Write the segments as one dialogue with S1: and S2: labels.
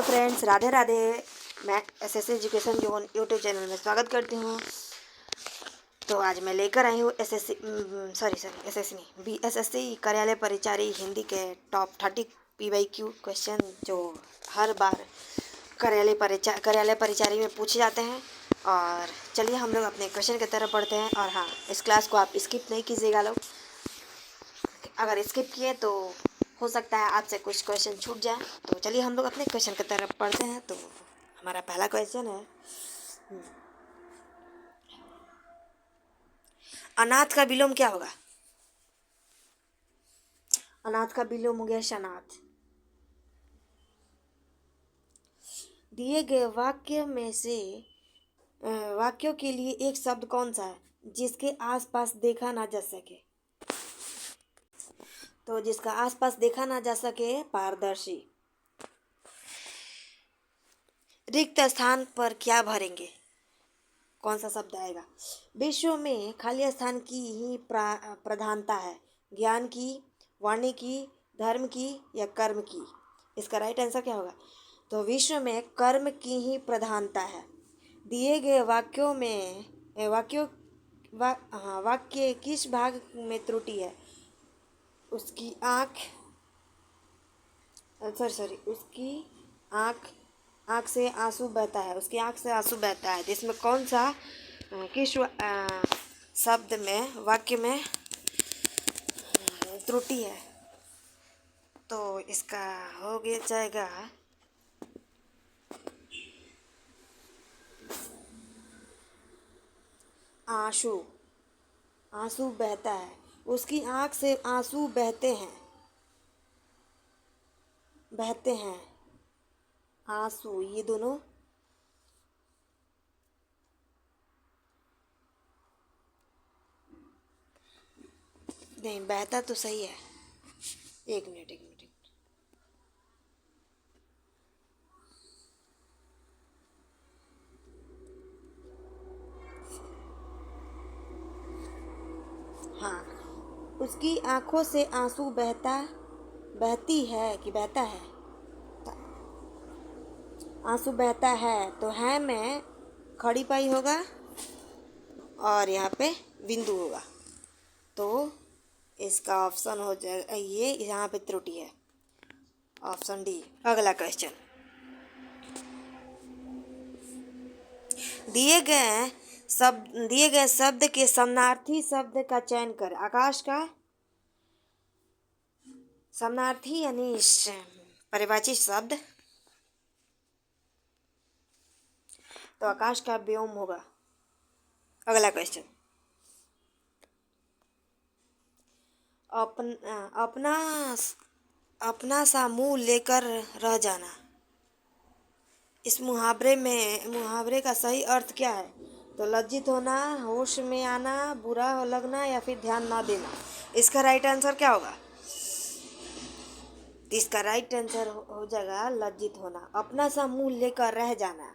S1: Friends, Radhe Radhe. मैं SSC education zone YouTube channel में स्वागत करती हूँ। तो आज मैं लेकर आई हूँ एसएससी नहीं, बीएसएससी कार्यालय परिचारी हिंदी के टॉप 30 पीवाईक्यू क्वेश्चन जो हर बार कार्यालय परिचारी में पूछे जाते हैं। और चलिए हम लोग अपने क्वेश्चन की तरफ बढ़ते हैं। और हाँ, इस क्लास को आप स्किप नहीं कीजिएगा लोग। अगर स्किप किए तो हो सकता है आपसे कुछ क्वेश्चन छूट जाए। तो चलिए हम लोग अपने क्वेश्चन की तरफ पढ़ते हैं। तो हमारा पहला क्वेश्चन है, अनाथ का विलोम क्या होगा? अनाथ का विलोम हो गया शनाथ। दिए गए वाक्य में से वाक्यों के लिए एक शब्द कौन सा है जिसके आसपास देखा ना जा सके? तो जिसका आसपास देखा ना जा सके, पारदर्शी। रिक्त स्थान पर क्या भरेंगे? कौन सा शब्द आएगा? विश्व में खाली स्थान की ही प्रधानता है, ज्ञान की, वाणी की, धर्म की या कर्म की? इसका राइट आंसर क्या होगा? तो विश्व में कर्म की ही प्रधानता है। दिए गए वाक्यों में वाक्य किस भाग में त्रुटि है? उसकी आँख उसकी आँख से आंसू बहता है। उसकी आँख से आंसू बहता है। जिसमें कौन सा किस शब्द में, वाक्य में त्रुटि है? तो इसका हो गया जाएगा आंसू। आंसू बहता है। उसकी आँख से आंसू बहते हैं आंसू, ये दोनों नहीं, बहता तो सही है। एक मिनट। हाँ, उसकी आंखों से आंसू बहती है कि बहता है? आंसू बहता है तो है में खड़ी पाई होगा और यहाँ पे बिंदु होगा। तो इसका ऑप्शन हो जाएगा, ये यहाँ पे त्रुटि है, ऑप्शन डी। अगला क्वेश्चन, दिए गए शब्द के समानार्थी शब्द का चयन कर। आकाश का समानार्थी यानी परिभाषित शब्द, तो आकाश का व्योम होगा। अगला क्वेश्चन, अपना सा मुंह लेकर रह जाना। इस मुहावरे का सही अर्थ क्या है? तो लज्जित होना, होश में आना, बुरा लगना या फिर ध्यान ना देना। इसका राइट आंसर क्या होगा? इसका राइट आंसर हो जाएगा लज्जित होना। अपना सा मुंह लेकर रह जाना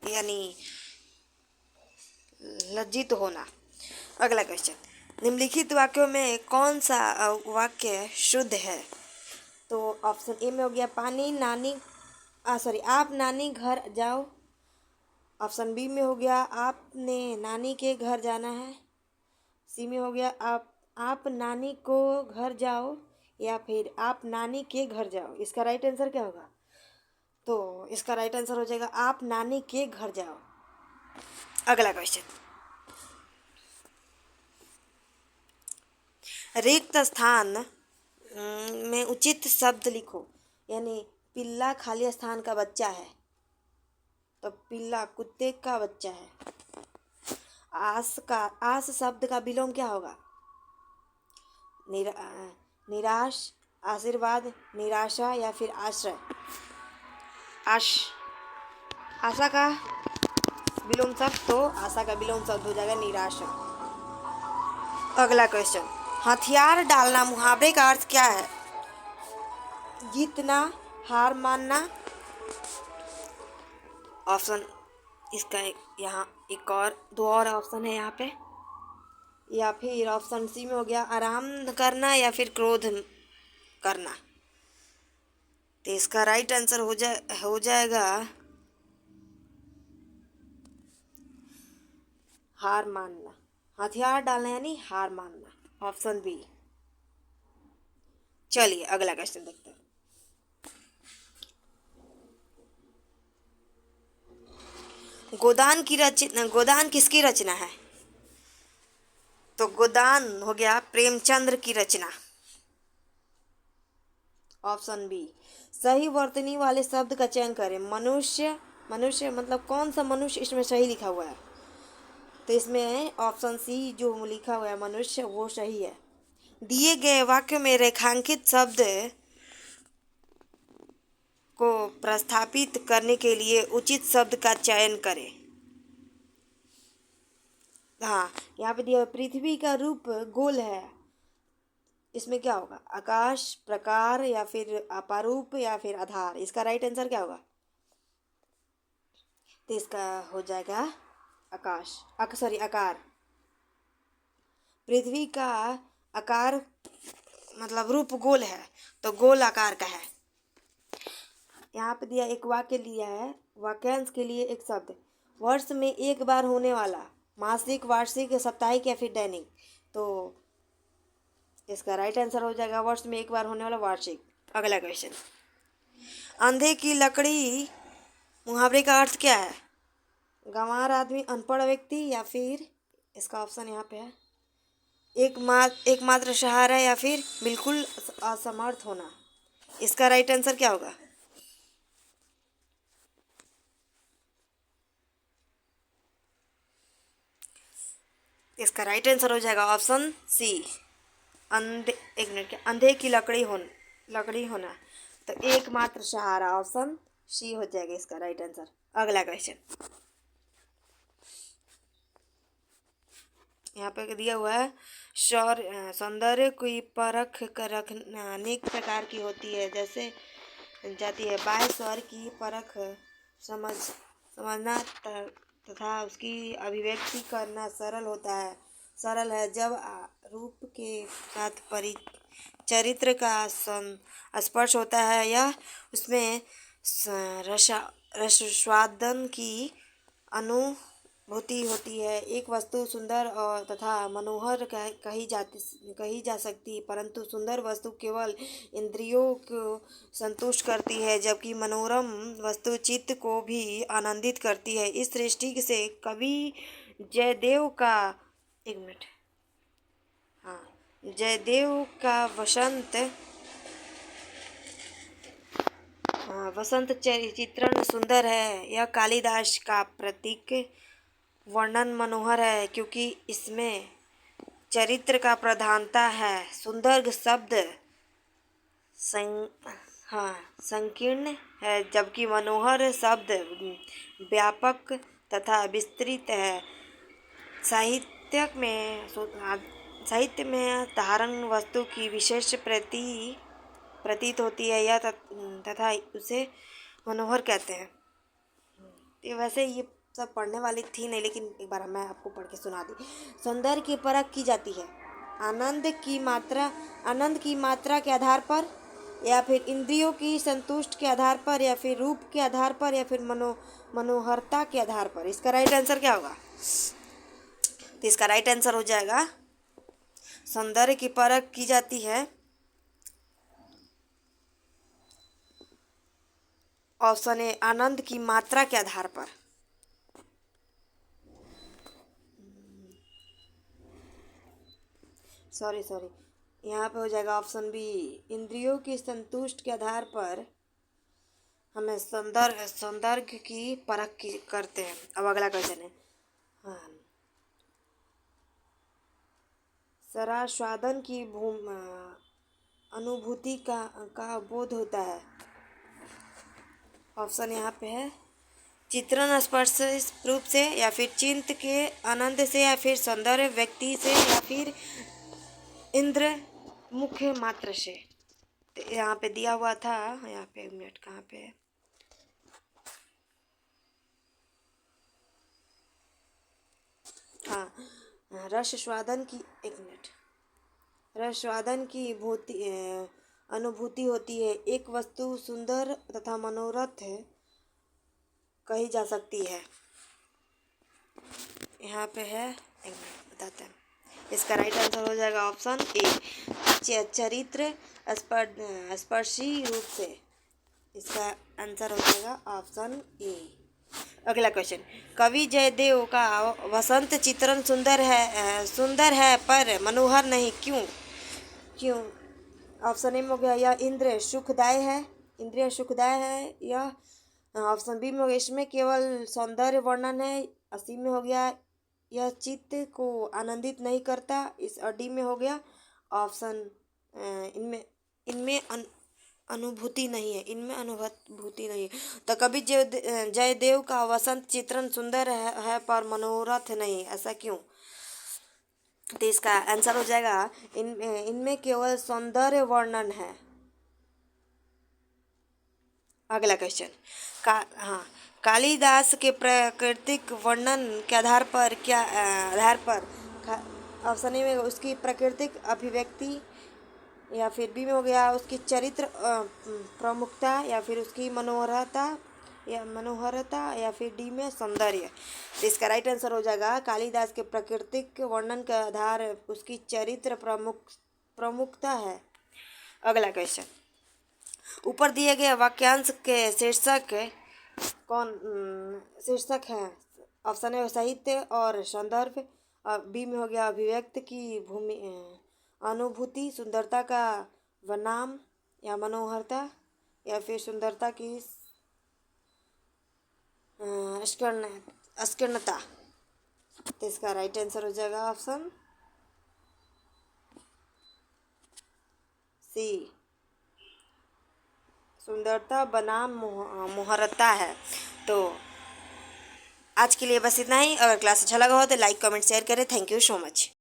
S1: यानी लज्जित होना। अगला क्वेश्चन, निम्नलिखित वाक्यों में कौन सा वाक्य शुद्ध है? तो ऑप्शन ए में हो गया आप नानी घर जाओ। ऑप्शन बी में हो गया आपने नानी के घर जाना है। सी में हो गया आप नानी को घर जाओ, या फिर आप नानी के घर जाओ। इसका राइट आंसर क्या होगा? तो इसका राइट आंसर हो जाएगा आप नानी के घर जाओ। अगला क्वेश्चन, रिक्त स्थान में उचित शब्द लिखो। यानी पिल्ला खाली स्थान का बच्चा है, तो पिल्ला कुत्ते का बच्चा है। आस शब्द का विलोम क्या होगा? निराश, आशीर्वाद, निराशा या फिर आश्रय। आशा का विलोम शब्द, तो आशा का विलोम शब्द हो जाएगा निराशा। अगला क्वेश्चन, हथियार डालना मुहावरे का अर्थ क्या है? जीतना, हार मानना। ऑप्शन इसका यहाँ दो और ऑप्शन है यहाँ पे। या फिर ऑप्शन सी में हो गया आराम करना या फिर क्रोध करना। तो इसका राइट आंसर हो जाएगा हार मानना। हथियार डालना यानी हार मानना, ऑप्शन बी। चलिए अगला क्वेश्चन देखते हैं। गोदान किसकी रचना है? तो गोदान हो गया प्रेमचंद्र की रचना, ऑप्शन बी। सही वर्तनी वाले शब्द का चयन करें। मनुष्य, मनुष्य मतलब कौन सा मनुष्य इसमें सही लिखा हुआ है? तो इसमें ऑप्शन सी जो लिखा हुआ है मनुष्य वो सही है। दिए गए वाक्य में रेखांकित शब्द को प्रस्थापित करने के लिए उचित शब्द का चयन करें। हाँ, यहाँ पे दिया पृथ्वी का रूप गोल है, इसमें क्या होगा? आकाश, प्रकार या फिर अपारूप या फिर आधार। इसका राइट आंसर क्या होगा? तो इसका हो जाएगा आकाश, सॉरी आकार। पृथ्वी का आकार मतलब रूप गोल है, तो गोल आकार का है। यहाँ पे दिया एक वाक्य लिया है, वाक्यांश के लिए एक शब्द। वर्ष में एक बार होने वाला, मासिक, वार्षिक, साप्ताहिक या फिर दैनिक। तो इसका राइट आंसर हो जाएगा वर्ष में एक बार होने वाला वार्षिक। अगला क्वेश्चन, अंधे की लकड़ी मुहावरे का अर्थ क्या है? गंवार आदमी, अनपढ़ व्यक्ति या फिर इसका ऑप्शन यहाँ पे है एकमात्र सहारा या फिर बिल्कुल असमर्थ होना। इसका राइट आंसर क्या होगा? इसका राइट आंसर हो जाएगा ऑप्शन सी, एक मिनट, क्या अंधे की लकड़ी होना। तो एकमात्र सहारा, ऑप्शन सी हो जाएगा इसका राइट आंसर। अगला क्वेश्चन, यहाँ पे दिया हुआ है सौंदर्य की परख रखना अनेक प्रकार की होती है, जैसे जाती है बाह्य स्वर की परख समझना तथा उसकी अभिव्यक्ति करना सरल है जब रूप के साथ चरित्र का स्पर्श होता है या उसमें रसास्वादन की अनुभूति होती है। एक वस्तु सुंदर और तथा मनोहर कही जा सकती, परंतु सुंदर वस्तु केवल इंद्रियों को संतुष्ट करती है, जबकि मनोरम वस्तु चित्त को भी आनंदित करती है। इस दृष्टि से कवि जयदेव का एक मिनट हाँ जयदेव का वसंत चित्रण सुंदर है। यह कालिदास का प्रतीक वर्णन मनोहर है, क्योंकि इसमें चरित्र का प्रधानता है। सुंदर शब्द संकीर्ण है, जबकि मनोहर शब्द व्यापक तथा विस्तृत है। साहित्य में धारण वस्तु की विशेष प्रतीत होती है या तथा उसे मनोहर कहते हैं। तो वैसे ये सब पढ़ने वाली थी नहीं, लेकिन एक बार मैं आपको पढ़ के सुना दी। सौंदर्य की परख की जाती है आनंद की मात्रा के आधार पर, या फिर इंद्रियों की संतुष्ट के आधार पर, या फिर रूप के आधार पर, या फिर मनोहरता के आधार पर। इसका राइट आंसर क्या होगा? तो इसका राइट आंसर हो जाएगा सौंदर्य की परख की जाती है, ऑप्शन ए, आनंद की मात्रा के आधार पर। सॉरी यहाँ पे हो जाएगा ऑप्शन बी, इंद्रियों की संतुष्ट के आधार पर हमें सौंदर्य की परख करते हैं। अब अगला क्वेश्चन है, हाँ, सरास्वादन की अनुभूति का बोध होता है। ऑप्शन यहाँ पे है चित्रण स्पर्श रूप से, या फिर चिंत के आनंद से, या फिर सौंदर्य व्यक्ति से, या फिर इंद्र मुख्य मात्र से। तो यहाँ पे दिया हुआ था, यहाँ पे एक मिनट कहाँ पे है, हाँ, रस स्वादन की अनुभूति होती है। एक वस्तु सुंदर तथा मनोरथ है कही जा सकती है। यहाँ पे है, एक मिनट बताते हैं। इसका राइट आंसर हो जाएगा ऑप्शन ए, चरित्र स्पर्शी रूप से। इसका आंसर हो जाएगा ऑप्शन ए। अगला क्वेश्चन, कवि जयदेव का वसंत चित्रण सुंदर है पर मनोहर नहीं, क्यों? क्यों? ऑप्शन ए में हो गया यह इंद्रिय सुखदाय है। यह ऑप्शन बी में हो गया इसमें केवल सौंदर्य वर्णन है। सी में हो गया यह चित्त को आनंदित नहीं करता। इस और डी में हो गया ऑप्शन इनमें इनमें अनुभूति नहीं है, इनमें अनुभूति नहीं है। तो कवि जयदेव का वसंत चित्रण सुंदर है पर मनोरथ नहीं, ऐसा क्यों? तो इसका आंसर हो जाएगा इनमें केवल सौंदर्य वर्णन है। अगला क्वेश्चन, कालिदास के प्राकृतिक वर्णन के आधार पर ऑप्शन ए में उसकी प्राकृतिक अभिव्यक्ति, या फिर बी में हो गया उसकी चरित्र प्रमुखता, या फिर उसकी मनोहरता, या फिर डी में सौंदर्य। तो इसका राइट आंसर हो जाएगा कालिदास के प्राकृतिक वर्णन का आधार उसकी चरित्र प्रमुखता है। अगला क्वेश्चन, ऊपर दिए गए वाक्यांश के शीर्षक है। ऑप्शन ए साहित्य और संदर्भ, और बी में हो गया अभिव्यक्त की भूमि, अनुभूति, सुंदरता का बनाम या मनोहरता, या फिर सुंदरता की अस्कीर्णता। तो इसका राइट आंसर हो जाएगा ऑप्शन सी, सुंदरता बनाम मुहरता है। तो आज के लिए बस इतना ही। अगर क्लास अच्छा लगा हो तो लाइक कमेंट शेयर करें। Thank you so much.